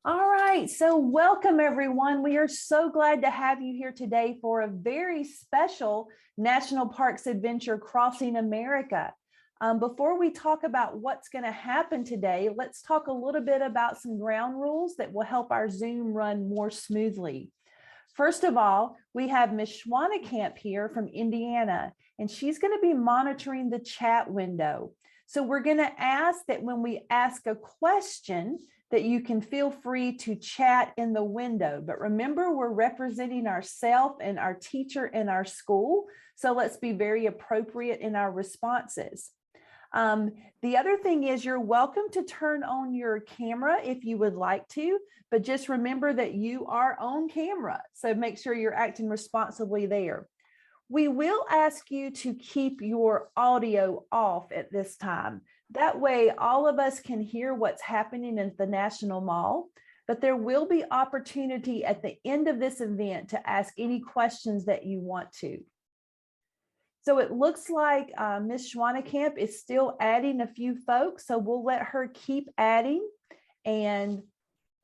All right, so welcome everyone. We are so glad to have you here today for a very special National Parks Adventure Crossing America. Before we talk about what's going to happen today, let's talk a little bit about some ground rules that will help our Zoom run more smoothly. First of all, we have Ms. Schwannekamp here from Indiana, and she's going to be monitoring the chat window. So we're going to ask that when we ask a question, that you can feel free to chat in the window. But remember, we're representing ourselves and our teacher in our school. So let's be very appropriate in our responses. The other thing is you're welcome to turn on your camera if you would like to, but just remember that you are on camera. So make sure you're acting responsibly there. We will ask you to keep your audio off at this time. That way, all of us can hear what's happening at the National Mall, but there will be opportunity at the end of this event to ask any questions that you want to. So it looks like Ms. Schwannekamp is still adding a few folks, so we'll let her keep adding and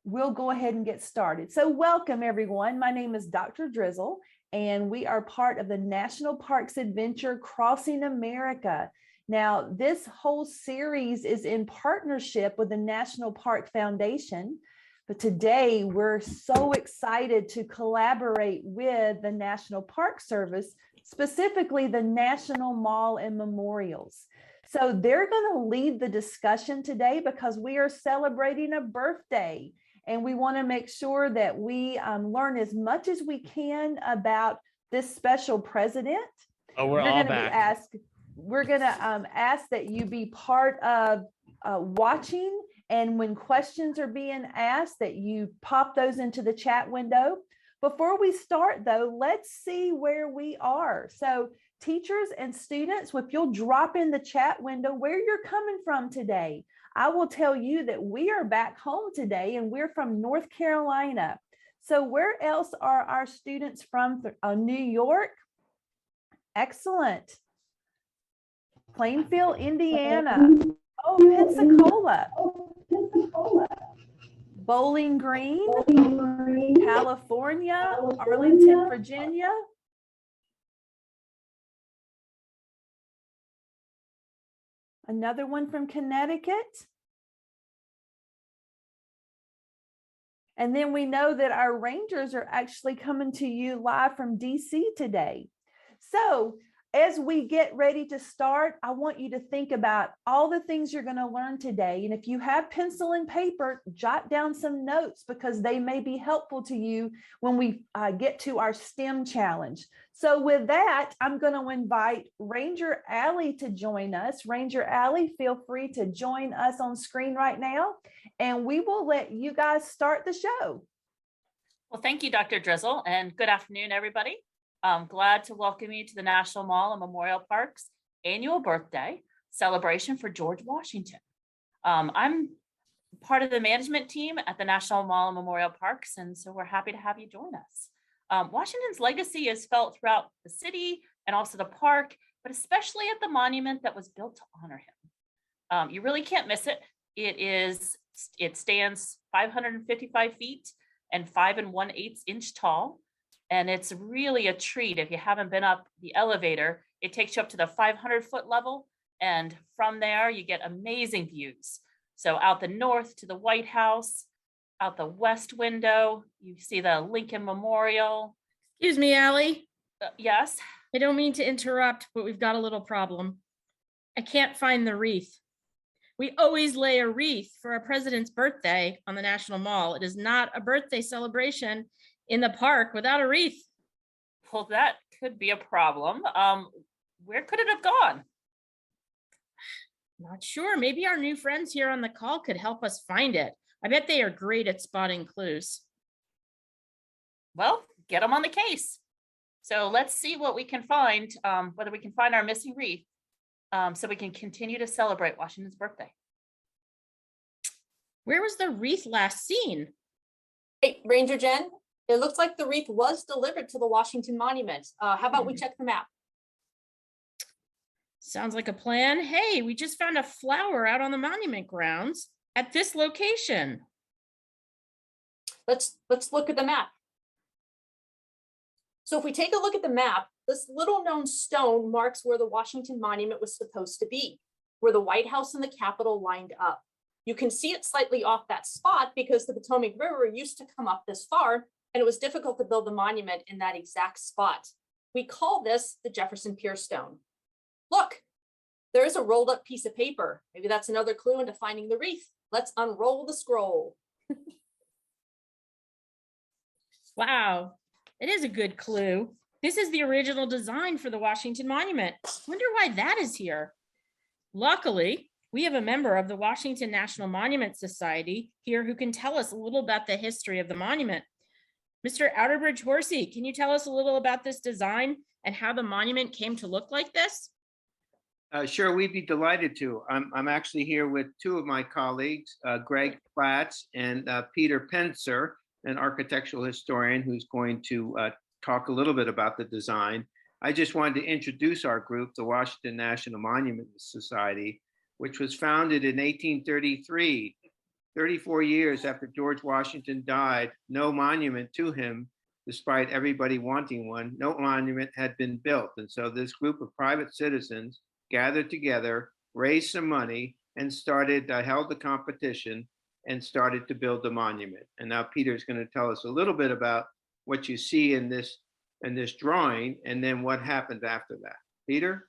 we'll go ahead and get started. So welcome everyone. My name is Dr. Drizzle, and we are part of the National Parks Adventure Crossing America. Now, this whole series is in partnership with the National Park Foundation, but today we're so excited to collaborate with the National Park Service, specifically the National Mall and Memorials. So they're going to lead the discussion today because we are celebrating a birthday. And we want to make sure that we learn as much as we can about this special president. Oh, we're all back. We're going to ask that you be part of watching. And when questions are being asked, that you pop those into the chat window. Before we start, though, let's see where we are. So teachers and students, if you'll drop in the chat window where you're coming from today. I will tell you that we are back home today and we're from North Carolina. So where else are our students from? New York. Excellent. Plainfield, Indiana. Oh, Pensacola. Bowling Green, California, Arlington, Virginia. Another one from Connecticut. And then we know that our Rangers are actually coming to you live from DC today. So as we get ready to start, I want you to think about all the things you're going to learn today. And if you have pencil and paper, jot down some notes because they may be helpful to you when we get to our STEM challenge. So with that, I'm going to invite Ranger Allie to join us. Ranger Allie, feel free to join us on screen right now, and we will let you guys start the show. Well, thank you, Dr. Drizzle, and good afternoon, everybody. I'm glad to welcome you to the National Mall and Memorial Park's annual birthday celebration for George Washington. I'm part of the management team at the National Mall and Memorial Parks, and so we're happy to have you join us. Washington's legacy is felt throughout the city and also the park, but especially at the monument that was built to honor him. You really can't miss it. It stands 555 feet and 5 1/8 inch tall. And it's really a treat. If you haven't been up the elevator, it takes you up to the 500-foot level. And from there, you get amazing views. So out the north to the White House, out the west window, you see the Lincoln Memorial. Excuse me, Allie. Yes? I don't mean to interrupt, but we've got a little problem. I can't find the wreath. We always lay a wreath for our president's birthday on the National Mall. It is not a birthday celebration in the park without a wreath. Well, that could be a problem. Where could it have gone? Not sure. Maybe our new friends here on the call could help us find it. I bet they are great at spotting clues. Well, get them on the case. So let's see what we can find, whether we can find our missing wreath, so we can continue to celebrate Washington's birthday. Where was the wreath last seen? Hey, Ranger Jen, it looks like the wreath was delivered to the Washington Monument. How about we check the map? Sounds like a plan. Hey, we just found a flower out on the monument grounds at this location. Let's look at the map. So if we take a look at the map, this little known stone marks where the Washington Monument was supposed to be, where the White House and the Capitol lined up. You can see it slightly off that spot because the Potomac River used to come up this far, and it was difficult to build the monument in that exact spot. We call this the Jefferson Pier Stone. Look, there is a rolled up piece of paper. Maybe that's another clue into finding the wreath. Let's unroll the scroll. Wow, it is a good clue. This is the original design for the Washington Monument. Wonder why that is here. Luckily, we have a member of the Washington National Monument Society here who can tell us a little about the history of the monument. Mr. Outerbridge Horsey, can you tell us a little about this design and how the monument came to look like this? Sure, we'd be delighted to. I'm actually here with two of my colleagues, Greg Platts and Peter Penzer, an architectural historian who's going to talk a little bit about the design. I just wanted to introduce our group, the Washington National Monument Society, which was founded in 1833, 34 years after George Washington died. No monument to him, despite everybody wanting one, no monument had been built. And so this group of private citizens gathered together, raised some money, and held the competition and started to build the monument. And now Peter's going to tell us a little bit about what you see in this drawing, and then what happened after that. Peter?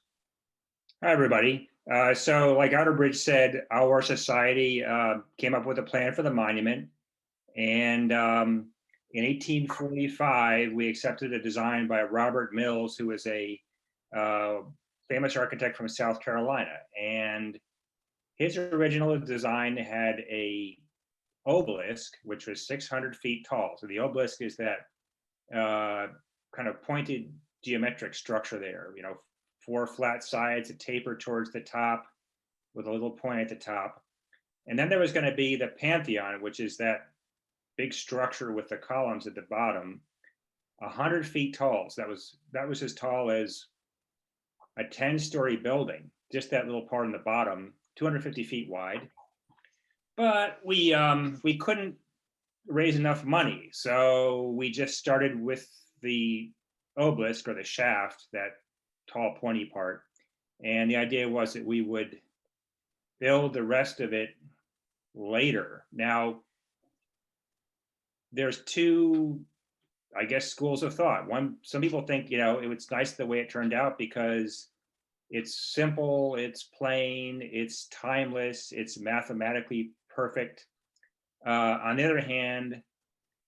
Hi, everybody. So like Outerbridge said, our society came up with a plan for the monument. And in 1845, we accepted a design by Robert Mills, who was a famous architect from South Carolina. And his original design had a obelisk, which was 600 feet tall. So the obelisk is that kind of pointed geometric structure there, 4 flat sides, a taper towards the top with a little point at the top. And then there was going to be the Pantheon, which is that big structure with the columns at the bottom, 100 feet tall. So that was as tall as a 10-story building, just that little part on the bottom, 250 feet wide. But we couldn't raise enough money, so we just started with the obelisk, or the shaft, that tall pointy part. And the idea was that we would build the rest of it later. Now, there's two, I guess, schools of thought. One, some people think, it was nice the way it turned out because it's simple, it's plain, it's timeless, it's mathematically perfect. On the other hand,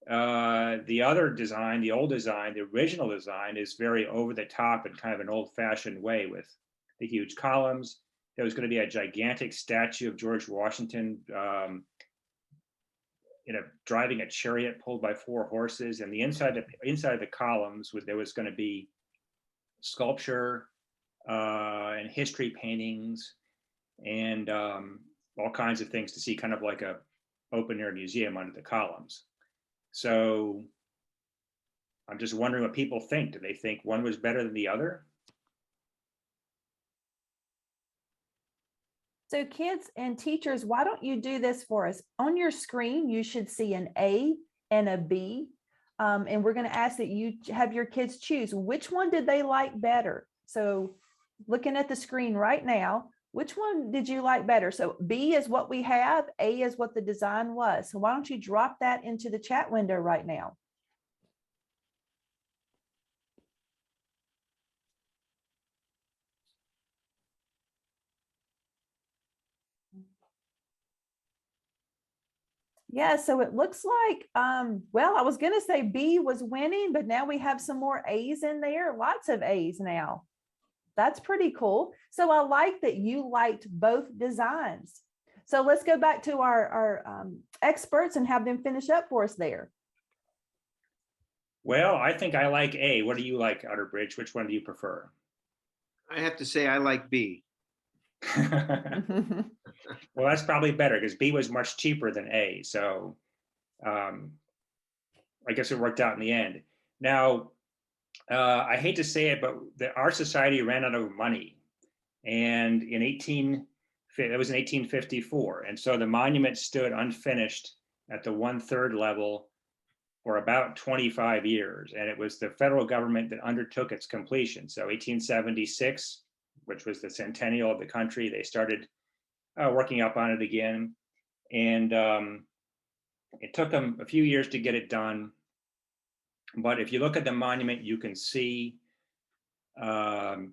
the other design, the old design, the original design, is very over the top in kind of an old-fashioned way, with the huge columns. There was going to be a gigantic statue of George Washington, driving a chariot pulled by 4 horses, and the inside of the columns, there was going to be sculpture and history paintings and all kinds of things to see, kind of like a open-air museum under the columns. So I'm just wondering what people think. Do they think one was better than the other? So kids and teachers, why don't you do this for us? On your screen, you should see an A and a B. And we're going to ask that you have your kids choose which one did they like better. So looking at the screen right now, which one did you like better? So B is what we have, A is what the design was. So why don't you drop that into the chat window right now? Yeah, so it looks like, well, I was going to say B was winning, but now we have some more A's in there, lots of A's now. That's pretty cool. So I like that you liked both designs. So let's go back to our experts and have them finish up for us there. Well, I think I like A. What do you like, Outerbridge? Which one do you prefer? I have to say I like B. Well, that's probably better because B was much cheaper than A. So I guess it worked out in the end. Now, I hate to say it, but our society ran out of money. And it was in 1854. And so the monument stood unfinished at the 1/3 level for about 25 years. And it was the federal government that undertook its completion. So 1876, which was the centennial of the country, they started working up on it again. And it took them a few years to get it done. But if you look at the monument, you can see there's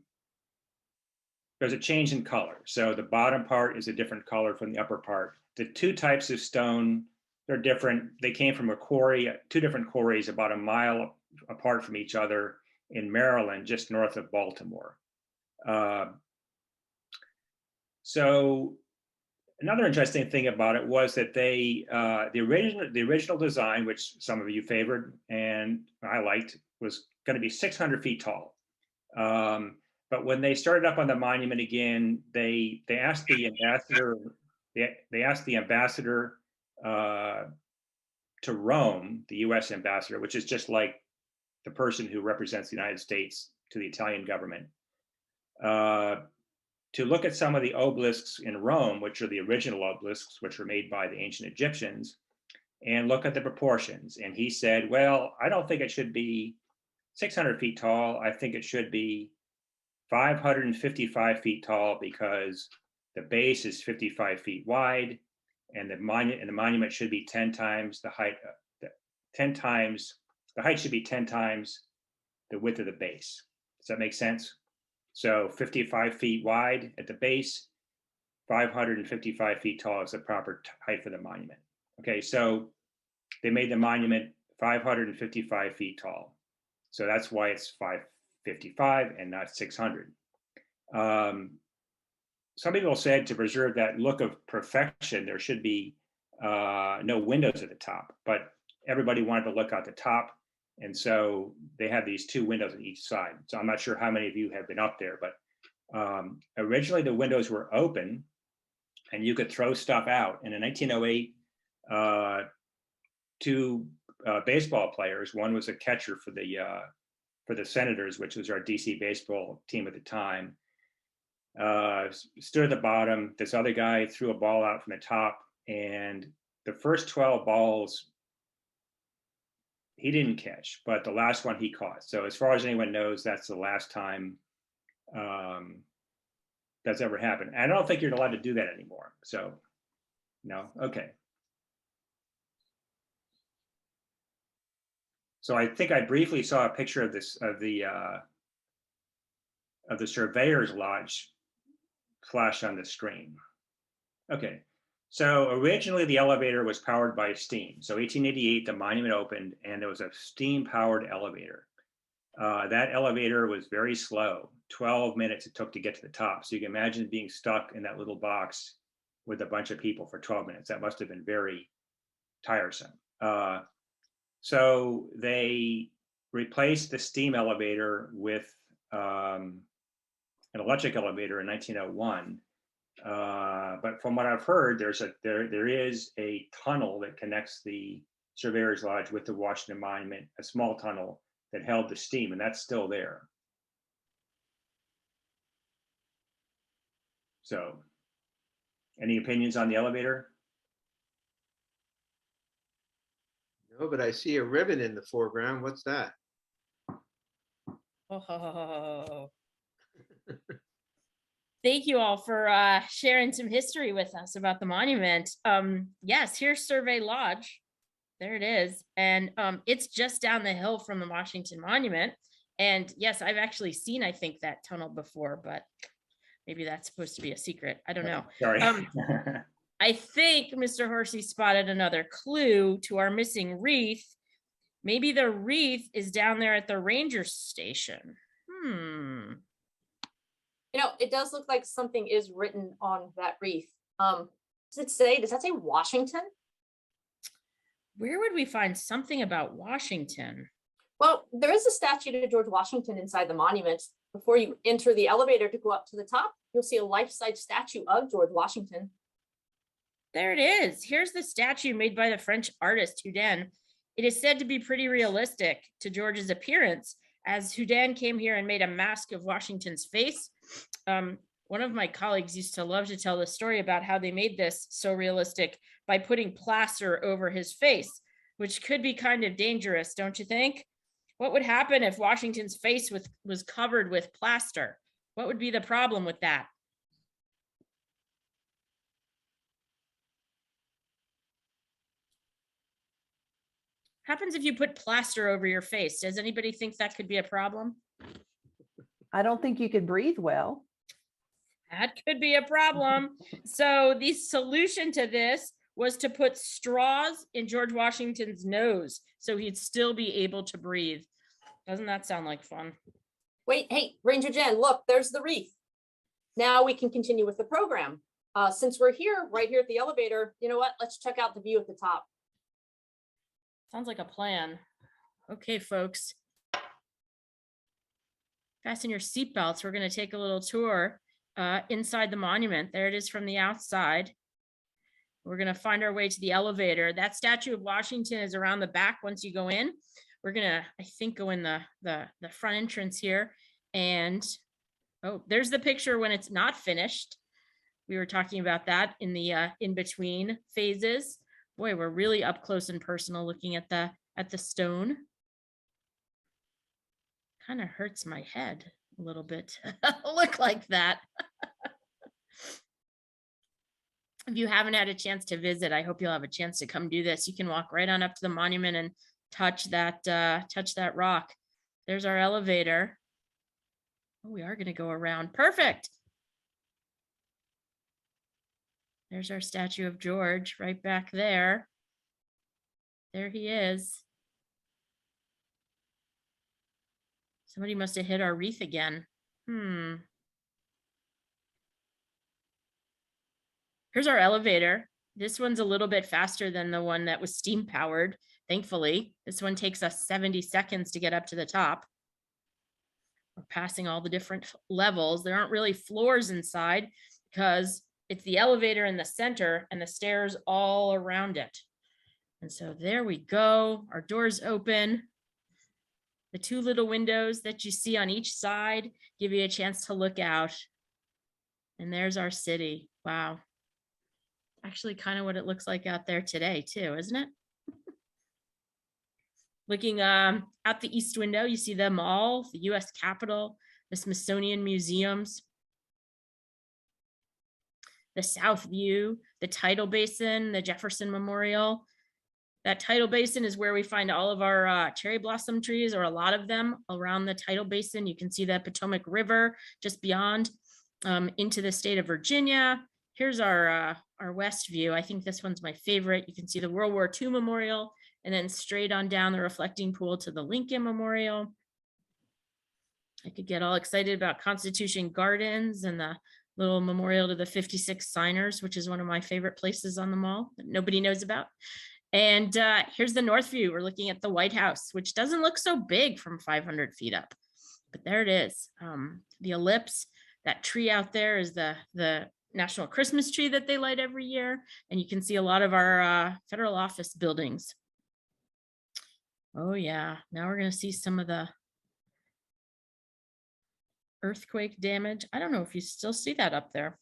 a change in color. So the bottom part is a different color from the upper part. The two types of stone, they're different. They came from a quarry, two different quarries about a mile apart from each other in Maryland, just north of Baltimore. So another interesting thing about it was that they, the original design, which some of you favored and I liked, was going to be 600 feet tall. But when they started up on the monument again, they asked the ambassador to Rome, the U.S. ambassador, which is just like the person who represents the United States to the Italian government, to look at some of the obelisks in Rome, which are the original obelisks, which were made by the ancient Egyptians, and look at the proportions. And he said, well, I don't think it should be 600 feet tall. I think it should be 555 feet tall because the base is 55 feet wide, and the monument should be 10 times the height. The height should be 10 times the width of the base. Does that make sense? So 55 feet wide at the base, 555 feet tall is the proper height for the monument. Okay, so they made the monument 555 feet tall. So that's why it's 555 and not 600. Some people said to preserve that look of perfection, there should be no windows at the top, but everybody wanted to look out the top. And so they have these two windows on each side. So I'm not sure how many of you have been up there, but originally the windows were open and you could throw stuff out. And in 1908, two baseball players, one was a catcher for the Senators, which was our DC baseball team at the time, stood at the bottom. This other guy threw a ball out from the top, and the first 12 balls he didn't catch, but the last one he caught. So as far as anyone knows, that's the last time that's ever happened. And I don't think you're allowed to do that anymore. So no, okay. So I think I briefly saw a picture of this, of the Surveyors Lodge flash on the screen. Okay, so originally the elevator was powered by steam. So 1888, the monument opened and there was a steam powered elevator. That elevator was very slow, 12 minutes it took to get to the top. So you can imagine being stuck in that little box with a bunch of people for 12 minutes. That must have been very tiresome. So they replaced the steam elevator with an electric elevator in 1901. But from what I've heard, there is a tunnel that connects the Surveyors Lodge with the Washington Monument, a small tunnel that held the steam, and that's still there. So, any opinions on the elevator? No, but I see a ribbon in the foreground. What's that? Oh. Thank you all for sharing some history with us about the monument. Yes, here's Survey Lodge. There it is. And it's just down the hill from the Washington Monument. And yes, I've actually seen, I think, that tunnel before, but maybe that's supposed to be a secret. I don't know. Sorry. I think Mr. Horsey spotted another clue to our missing wreath. Maybe the wreath is down there at the ranger station. You know, it does look like something is written on that wreath. Does that say Washington? Where would we find something about Washington? Well, there is a statue of George Washington inside the monument. Before you enter the elevator to go up to the top, you'll see a life-size statue of George Washington. There it is. Here's the statue made by the French artist Houdin. It is said to be pretty realistic to George's appearance, as Houdin came here and made a mask of Washington's face. One of my colleagues used to love to tell the story about how they made this so realistic by putting plaster over his face. which could be kind of dangerous, don't you think? What would happen if Washington's face was covered with plaster? What would be the problem with that? Happens if you put plaster over your face? Does anybody think that could be a problem? I don't think you could breathe well. That could be a problem. So the solution to this was to put straws in George Washington's nose so he'd still be able to breathe. Doesn't that sound like fun? Wait, hey, Ranger Jen, look, there's the wreath. Now we can continue with the program. Since we're here, right here at the elevator, you know what? Let's check out the view at the top. Sounds like a plan. Okay, folks. Fasten your seatbelts. We're going to take a little tour inside the monument. There it is from the outside. We're going to find our way to the elevator. That statue of Washington is around the back once you go in. We're going to, I think, go in the front entrance here. And, oh, there's the picture when it's not finished. We were talking about that in the in-between phases. Boy, we're really up close and personal looking at the stone. Kind of hurts my head a little bit. Look like that. If you haven't had a chance to visit, I hope you'll have a chance to come do this. You can walk right on up to the monument and touch that rock. There's our elevator. Oh, we are going to go around. Perfect. There's our statue of George right back there. There he is. Somebody must have hit our wreath again. Here's our elevator. This one's a little bit faster than the one that was steam powered, thankfully. This one takes us 70 seconds to get up to the top. We're passing all the different levels. There aren't really floors inside because it's the elevator in the center and the stairs all around it. And so there we go. Our doors open. The two little windows that you see on each side give you a chance to look out. And there's our city. Wow. Actually, kind of what it looks like out there today too, isn't it? Looking out the east window, you see the mall, the US Capitol, the Smithsonian Museums, the South View, the Tidal Basin, the Jefferson Memorial. That Tidal Basin is where we find all of our cherry blossom trees, or a lot of them around the Tidal Basin. You can see the Potomac River just beyond into the state of Virginia. Here's our west view. I think this one's my favorite. You can see the World War II Memorial, and then straight on down the reflecting pool to the Lincoln Memorial. I could get all excited about Constitution Gardens and the little memorial to the 56 signers, which is one of my favorite places on the mall that nobody knows about. And here's the north view. We're looking at the White House, which doesn't look so big from 500 feet up, but there it is. The ellipse, that tree out there is the National Christmas tree that they light every year. And you can see a lot of our federal office buildings. Oh yeah, now we're gonna see some of the earthquake damage. I don't know if you still see that up there.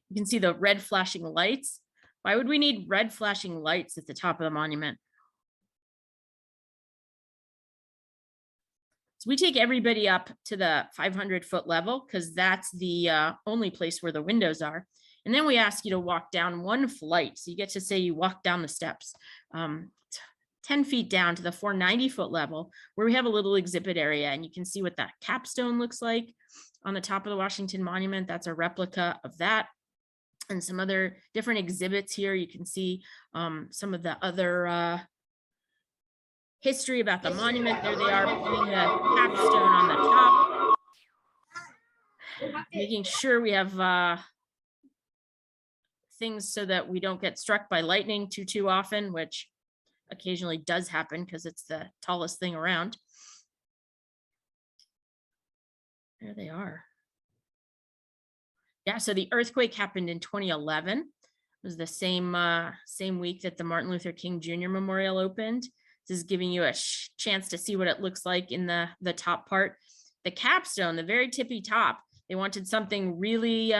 You can see the red flashing lights. Why would we need red flashing lights at the top of the monument? So we take everybody up to the 500-foot level because that's the only place where the windows are. And then we ask you to walk down one flight. So you get to say you walk down the steps 10 feet down to the 490-foot level, where we have a little exhibit area, and you can see what that capstone looks like on the top of the Washington Monument. That's a replica of that. And some other different exhibits here. You can see some of the other history about the monument. There they are, putting the capstone on the top. Making sure we have things so that we don't get struck by lightning too often, which occasionally does happen because it's the tallest thing around. There they are. Yeah, so the earthquake happened in 2011. It was the same week that the Martin Luther King Jr. Memorial opened. This is giving you a chance to see what it looks like in the top part. The capstone, the very tippy top, they wanted something really,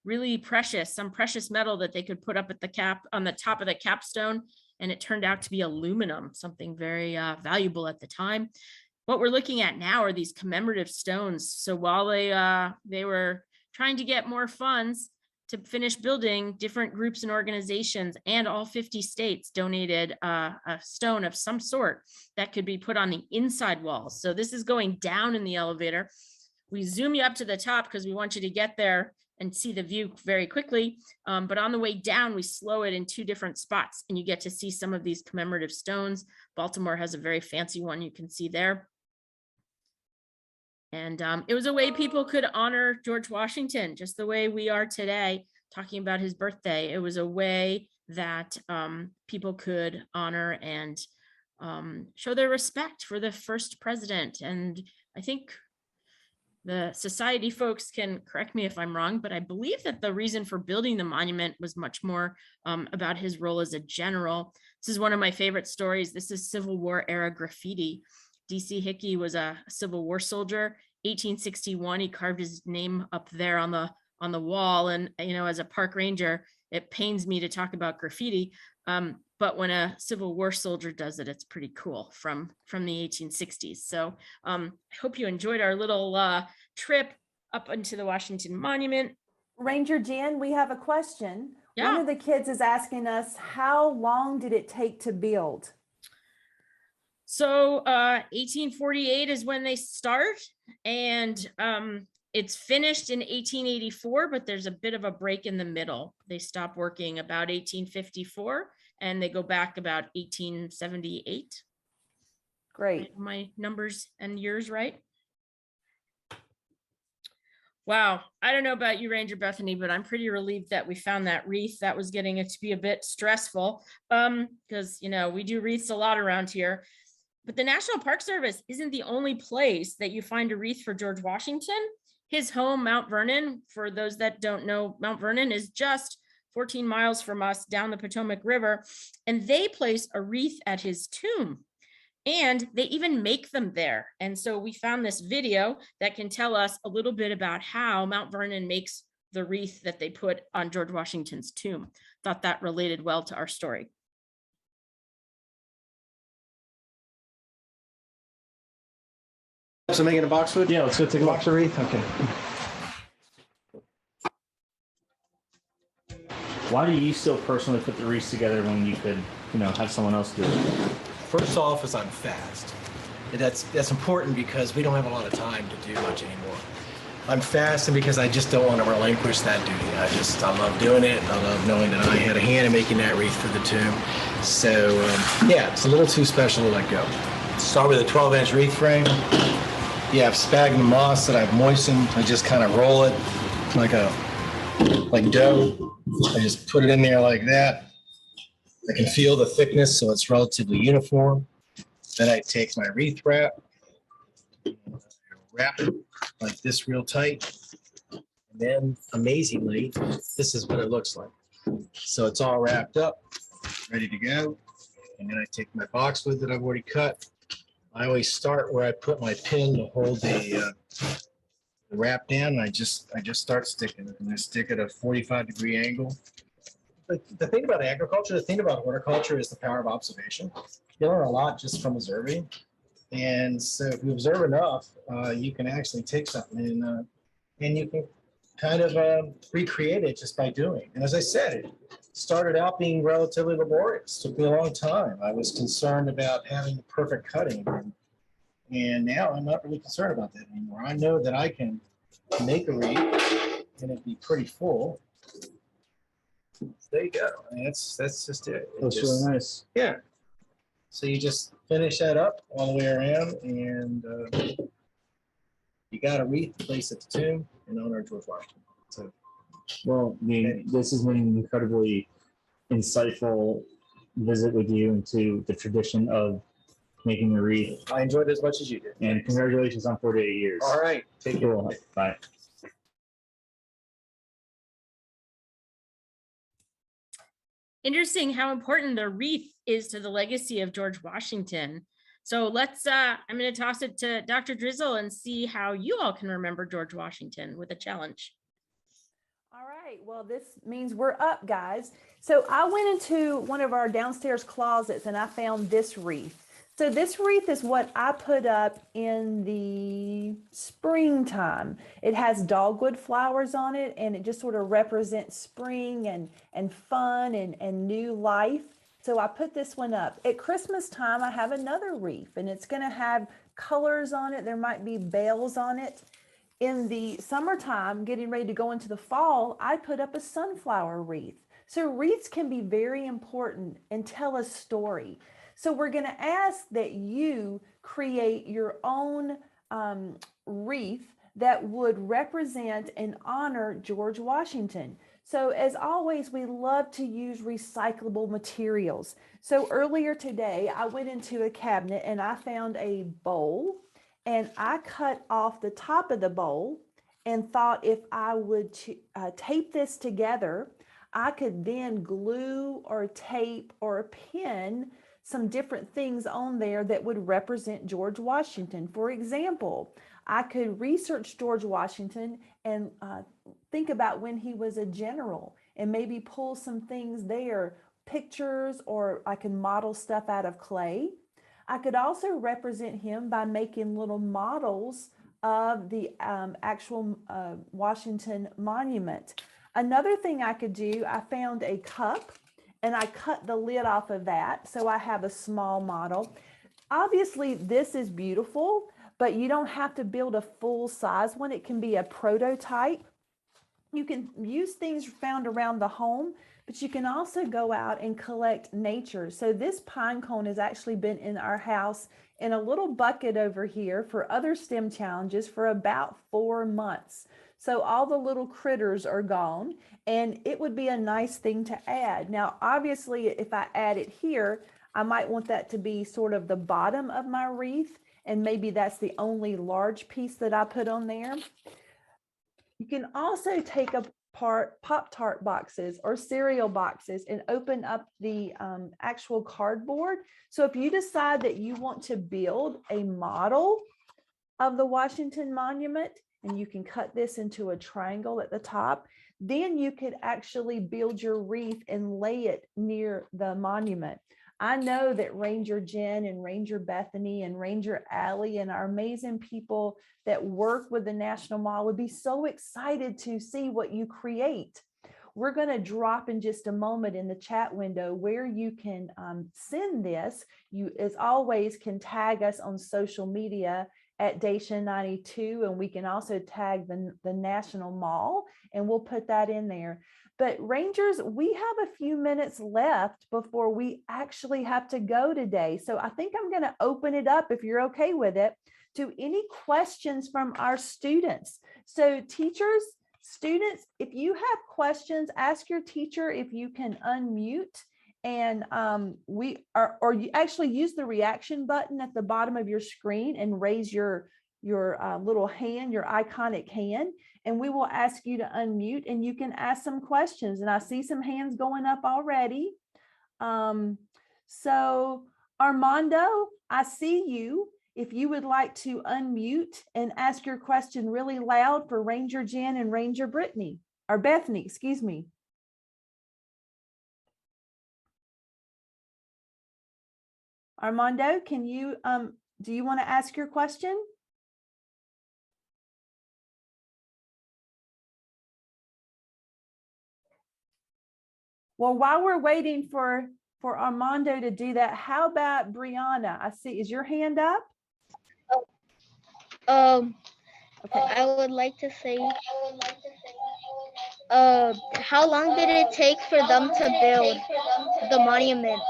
really precious, some precious metal that they could put up at the on the top of the capstone. and it turned out to be aluminum, something very valuable at the time. What we're looking at now are these commemorative stones. So while they were trying to get more funds to finish building, different groups and organizations and all 50 states donated a stone of some sort that could be put on the inside walls. So this is going down in the elevator. We zoom you up to the top because we want you to get there and see the view very quickly. But on the way down, we slow it in 2 different spots and you get to see some of these commemorative stones. Baltimore has a very fancy one you can see there. And it was a way people could honor George Washington, just the way we are today, talking about his birthday. It was a way that people could honor and show their respect for the first president. And I think the society folks can correct me if I'm wrong, but I believe that the reason for building the monument was much more about his role as a general. This is one of my favorite stories. This is Civil War era graffiti. D.C. Hickey was a Civil War soldier. 1861, he carved his name up there on the wall. And, you know, as a park ranger, it pains me to talk about graffiti. But when a Civil War soldier does it, it's pretty cool from the 1860s. So I hope you enjoyed our little trip up into the Washington Monument. Ranger Jen, we have a question. Yeah. One of the kids is asking us, how long did it take to build? So 1848 is when they start, and it's finished in 1884, but there's a bit of a break in the middle. They stop working about 1854 and they go back about 1878. Great. My numbers and years right? Wow, I don't know about you, Ranger Bethany, but I'm pretty relieved that we found that wreath. That was getting it to be a bit stressful because, you know, we do wreaths a lot around here. But the National Park Service isn't the only place that you find a wreath for George Washington. His home, Mount Vernon, for those that don't know, Mount Vernon is just 14 miles from us down the Potomac River, and they place a wreath at his tomb. And they even make them there. And so we found this video that can tell us a little bit about how Mount Vernon makes the wreath that they put on George Washington's tomb. Thought that related well to our story. So making a boxwood? Yeah, let's go take a look. Box of wreath? Okay. Why do you still personally put the wreaths together when you could, you know, have someone else do it? First off is I'm fast. That's important because we don't have a lot of time to do much anymore. I'm fast and because I just don't want to relinquish that duty. I love doing it. I love knowing that I had a hand in making that wreath for the tomb. So yeah, it's a little too special to let go. Start with a 12-inch wreath frame. You have sphagnum moss that I've moistened. I just kind of roll it like dough. I just put it in there like that. I can feel the thickness, so it's relatively uniform. Then I take my wreath wrap, wrap it like this real tight. And then amazingly, this is what it looks like. So it's all wrapped up, ready to go. And then I take my boxwood that I've already cut. I always start where I put my pin to hold the wrap down. And I just start sticking it, and I stick at a 45-degree angle. But the thing about agriculture, the thing about horticulture is the power of observation. You learn a lot just from observing. And so if you observe enough, you can actually take something and you can kind of recreate it just by doing. And as I said, it started out being relatively laborious. It took me a long time. I was concerned about having the perfect cutting. And now I'm not really concerned about that anymore. I know that I can make a wreath and it'd be pretty full. There you go. I mean, that's just it. That's really nice. Yeah. So you just finish that up all the way around, and you got a wreath to place at the tomb in honor of George Washington. So, Well, this has been an incredibly insightful visit with you into the tradition of making a wreath. I enjoyed it as much as you did. And congratulations on 48 years. All right. Take care. Cool. Bye. Interesting how important the wreath is to the legacy of George Washington. So let's, I'm going to toss it to Dr. Drizzle and see how you all can remember George Washington with a challenge. All right, well, this means we're up, guys. So I went into one of our downstairs closets and I found this wreath. So this wreath is what I put up in the springtime. It has dogwood flowers on it, and it just sort of represents spring and fun and new life. So I put this one up. At Christmas time, I have another wreath, and it's going to have colors on it. There might be bells on it. In the summertime, getting ready to go into the fall, I put up a sunflower wreath. So wreaths can be very important and tell a story. So we're going to ask that you create your own wreath that would represent and honor George Washington. So as always, we love to use recyclable materials. So earlier today, I went into a cabinet and I found a bowl, and I cut off the top of the bowl and thought if I would tape this together, I could then glue or tape or pin some different things on there that would represent George Washington. For example, I could research George Washington and think about when he was a general and maybe pull some things there, pictures, or I can model stuff out of clay. I could also represent him by making little models of the actual Washington Monument. Another thing I could do, I found a cup and I cut the lid off of that. So I have a small model. Obviously, this is beautiful, but you don't have to build a full size one. It can be a prototype. You can use things found around the home, but you can also go out and collect nature. So this pine cone has actually been in our house in a little bucket over here for other STEM challenges for about 4 months. So all the little critters are gone, and it would be a nice thing to add. Now, obviously, if I add it here, I might want that to be sort of the bottom of my wreath, and maybe that's the only large piece that I put on there. You can also take apart Pop-Tart boxes or cereal boxes and open up the actual cardboard. So if you decide that you want to build a model of the Washington Monument, and you can cut this into a triangle at the top, then you could actually build your wreath and lay it near the monument. I know that Ranger Jen and Ranger Bethany and Ranger Allie and our amazing people that work with the National Mall would be so excited to see what you create. We're going to drop in just a moment in the chat window where you can send this. You, as always, can tag us on social media at Dacia92, and we can also tag the National Mall, and we'll put that in there. But Rangers, we have a few minutes left before we actually have to go today. So I think I'm going to open it up, if you're okay with it, to any questions from our students. So teachers, students, if you have questions, ask your teacher if you can unmute, and or you actually use the reaction button at the bottom of your screen and raise your little hand, your iconic hand, and we will ask you to unmute and you can ask some questions. And I see some hands going up already. So Armando, I see you. If you would like to unmute and ask your question really loud for Ranger Jen and Ranger Brittany, or Bethany, excuse me. Armando, can you, do you want to ask your question? Well, while we're waiting for Armando to do that, how about Brianna? I see, is your hand up? Okay. I would like to say, how long did it take for them to build the monument?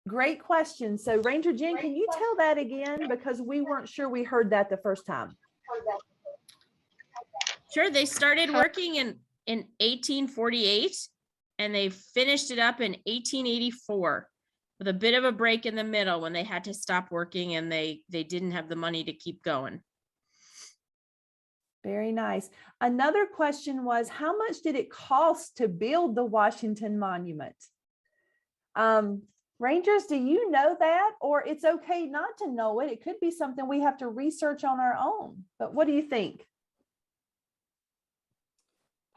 Great question. So Ranger Jen, can you tell that again? Because we weren't sure we heard that the first time. Sure, they started working in 1848 and they finished it up in 1884 with a bit of a break in the middle when they had to stop working and they didn't have the money to keep going. Very nice. Another question was, how much did it cost to build the Washington Monument? Rangers, do you know that? Or it's okay not to know it. It could be something we have to research on our own. But what do you think?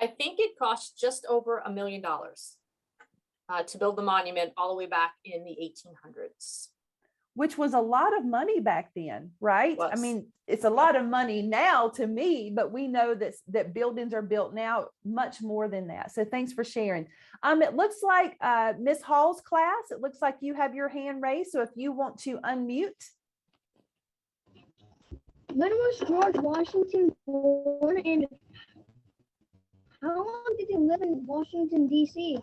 I think it cost just over $1 million to build the monument all the way back in the 1800s. Which was a lot of money back then, right? I Was. mean, it's a lot of money now to me, but we know that buildings are built now much more than that. So thanks for sharing. It looks like Miss Hall's class, it looks like you have your hand raised. So if you want to unmute. When was George Washington born and how long did he live in Washington, D.C.?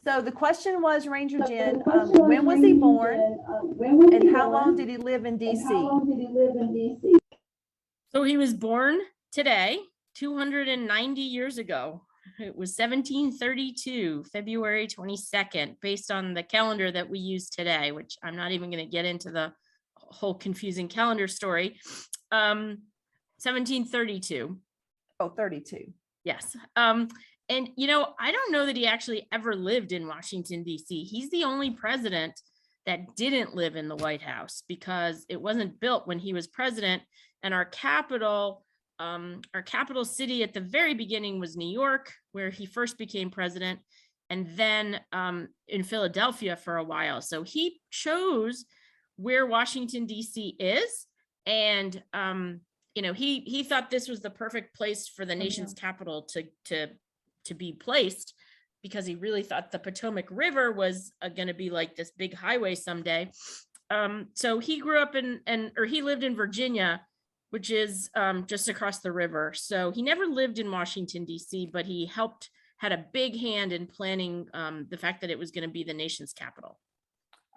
So the question was, Ranger Jen, when was he born and how long did he live in DC? So he was born today, 290 years ago. It was 1732, February 22nd, based on the calendar that we use today, which I'm not even going to get into the whole confusing calendar story. 1732. Oh, 32. Yes. And, I don't know that he actually ever lived in Washington, D.C. He's the only president that didn't live in the White House because it wasn't built when he was president. And our capital city at the very beginning was New York, where he first became president, and then in Philadelphia for a while. So he chose where Washington, D.C. is. And, he thought this was the perfect place for the nation's capital to be placed because he really thought the Potomac River was going to be like this big highway someday. So he grew up he lived in Virginia, which is just across the river. So he never lived in Washington, D.C., but he had a big hand in planning the fact that it was going to be the nation's capital.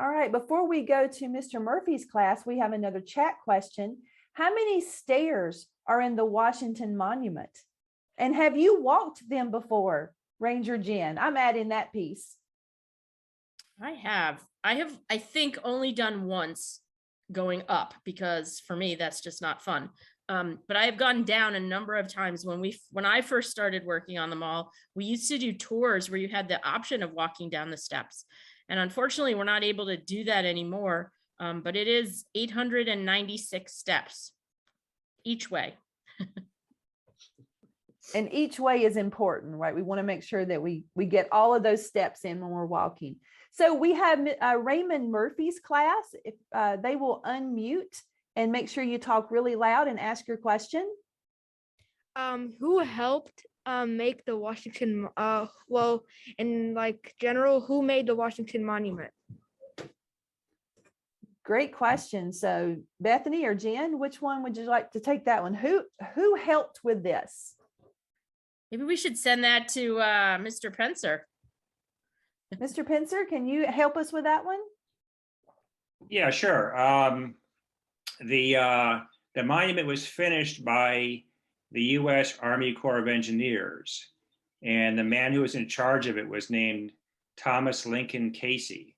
All right, before we go to Mr. Murphy's class, we have another chat question. How many stairs are in the Washington Monument? And have you walked them before, Ranger Jen? I'm adding that piece. I have, I think, only done once going up because for me, that's just not fun. But I have gone down a number of times when I first started working on the mall. We used to do tours where you had the option of walking down the steps. And unfortunately, we're not able to do that anymore. But it is 896 steps each way. And each way is important, right? We want to make sure that we get all of those steps in when we're walking. So we have Raymond Murphy's class. If they will unmute and make sure you talk really loud and ask your question. Who helped make the Washington, in general, who made the Washington Monument? Great question. So Bethany or Jen, which one would you like to take that one? Who helped with this? Maybe we should send that to Mr. Pencer. Mr. Pencer, can you help us with that one? Yeah, sure. The monument was finished by the U.S. Army Corps of Engineers, and the man who was in charge of it was named Thomas Lincoln Casey.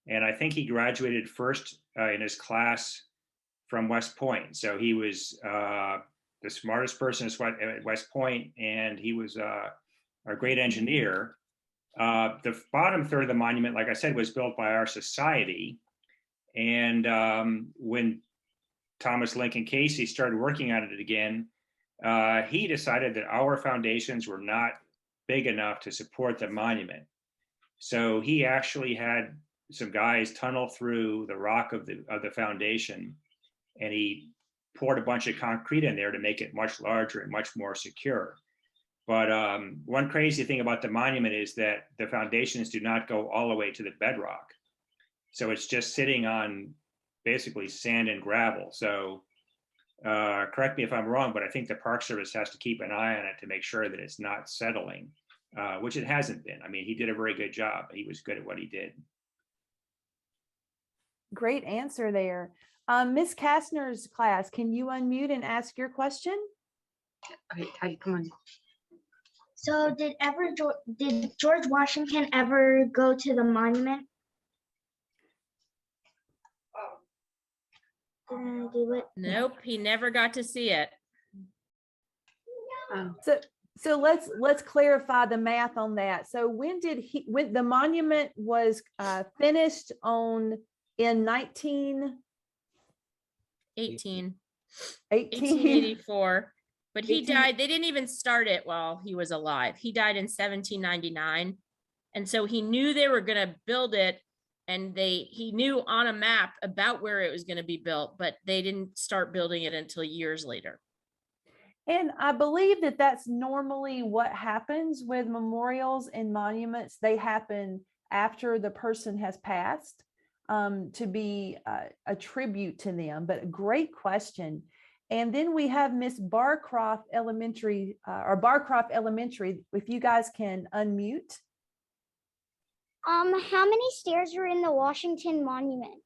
And I think he graduated first in his class from West Point. So he was the smartest person at West Point, and he was a great engineer. The bottom third of the monument, like I said, was built by our society. And when Thomas Lincoln Casey started working on it again, he decided that our foundations were not big enough to support the monument. So he actually had some guys tunnel through the rock of the foundation, and he poured a bunch of concrete in there to make it much larger and much more secure. But one crazy thing about the monument is that the foundations do not go all the way to the bedrock. So it's just sitting on basically sand and gravel. So correct me if I'm wrong, but I think the Park Service has to keep an eye on it to make sure that it's not settling, which it hasn't been. I mean, he did a very good job. He was good at what he did. Great answer there. Ms. Kastner's class, can you unmute and ask your question? Okay, come on. So did George Washington ever go to the monument? Nope, he never got to see it. So let's clarify the math on that. So when the monument was finished in 18. 1884. But he died, they didn't even start it while he was alive. He died in 1799. And so he knew they were going to build it, and he knew on a map about where it was going to be built, but they didn't start building it until years later. And I believe that that's normally what happens with memorials and monuments. They happen after the person has passed, to be a tribute to them. But a great question. And then we have Miss Barcroft Elementary, Barcroft Elementary, if you guys can unmute. How many stairs are in the Washington Monument?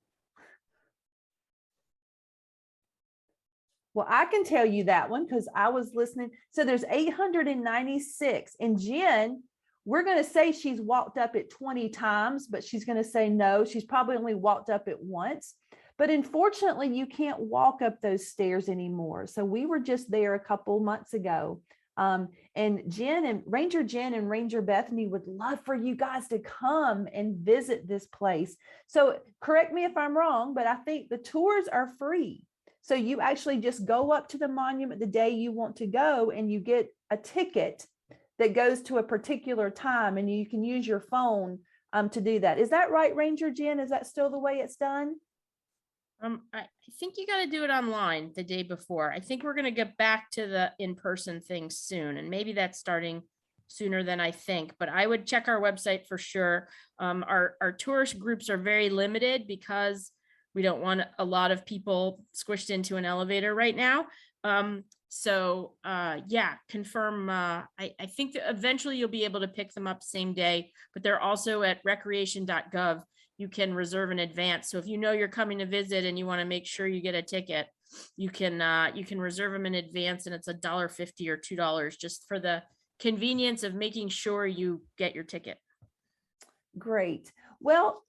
Well, I can tell you that one because I was listening. So there's 896. And Jen, we're going to say she's walked up it 20 times, but she's going to say no, she's probably only walked up it once. But unfortunately, you can't walk up those stairs anymore. So we were just there a couple months ago. And Jen and Ranger Bethany would love for you guys to come and visit this place. So correct me if I'm wrong, but I think the tours are free. So you actually just go up to the monument the day you want to go, and you get a ticket that goes to a particular time, and you can use your phone to do that. Is that right, Ranger Jen? Is that still the way it's done? I think you got to do it online the day before. I think we're going to get back to the in-person thing soon, and maybe that's starting sooner than I think, but I would check our website for sure. Our tourist groups are very limited because we don't want a lot of people squished into an elevator right now. Yeah, confirm. I think that eventually you'll be able to pick them up same day, but they're also at recreation.gov. You can reserve in advance. So if you know you're coming to visit and you want to make sure you get a ticket, you can reserve them in advance, and it's $1.50 or $2 just for the convenience of making sure you get your ticket. Great. Well,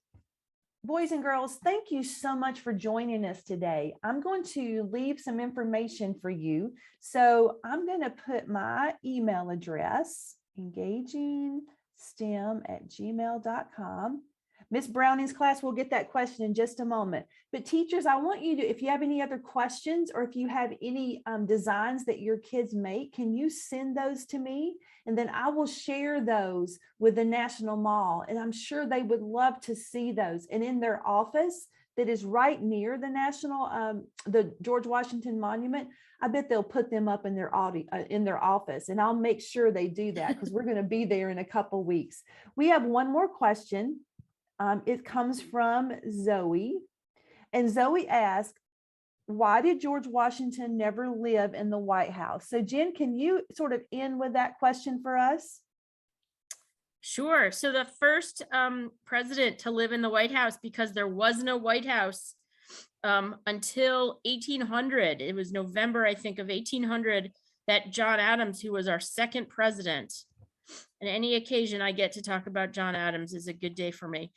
boys and girls, thank you so much for joining us today. I'm going to leave some information for you. So I'm going to put my email address, engagingstem@gmail.com. Miss Browning's class will get that question in just a moment. But teachers, I want you to, if you have any other questions, or if you have any designs that your kids make, can you send those to me? And then I will share those with the National Mall. And I'm sure they would love to see those. And in their office that is right near the the George Washington Monument, I bet they'll put them up in their office. And I'll make sure they do that because we're going to be there in a couple weeks. We have one more question. It comes from Zoe. And Zoe asked, why did George Washington never live in the White House? So Jen, can you sort of end with that question for us? Sure. So the first president to live in the White House, because there was no White House until 1800. It was November, I think, of 1800 that John Adams, who was our second president, and any occasion I get to talk about John Adams is a good day for me.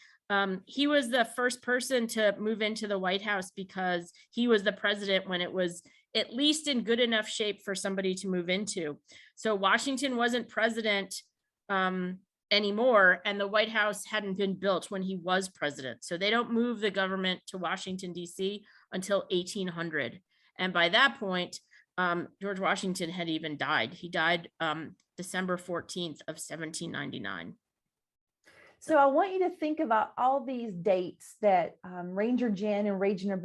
He was the first person to move into the White House because he was the president when it was at least in good enough shape for somebody to move into. So Washington wasn't president anymore, and the White House hadn't been built when he was president. So they don't move the government to Washington, D.C. until 1800. And by that point, George Washington had even died. He died December 14th of 1799. So I want you to think about all these dates that Ranger Jen and Ranger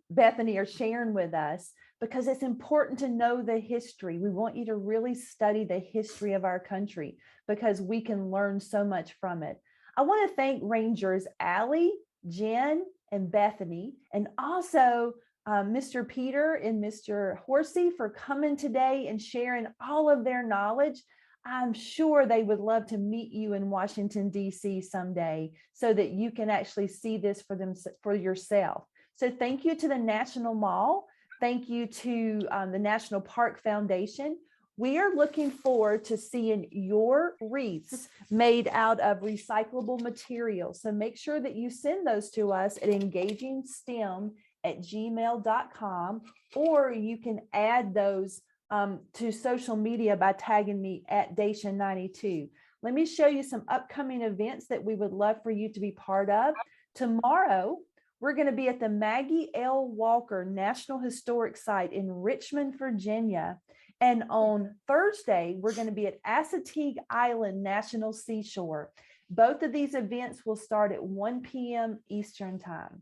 Bethany are sharing with us, because it's important to know the history. We want you to really study the history of our country because we can learn so much from it. I want to thank Rangers Allie, Jen, and Bethany, and also Mr. Peter and Mr. Horsey for coming today and sharing all of their knowledge. I'm sure they would love to meet you in Washington, D.C. someday so that you can actually see this for yourself. So thank you to the National Mall. Thank you to the National Park Foundation. We are looking forward to seeing your wreaths made out of recyclable materials. So make sure that you send those to us at engagingstem@gmail.com, or you can add those to social media by tagging me at Dacia92. Let me show you some upcoming events that we would love for you to be part of. Tomorrow, we're going to be at the Maggie L. Walker National Historic Site in Richmond, Virginia. And on Thursday, we're going to be at Assateague Island National Seashore. Both of these events will start at 1 p.m. Eastern Time.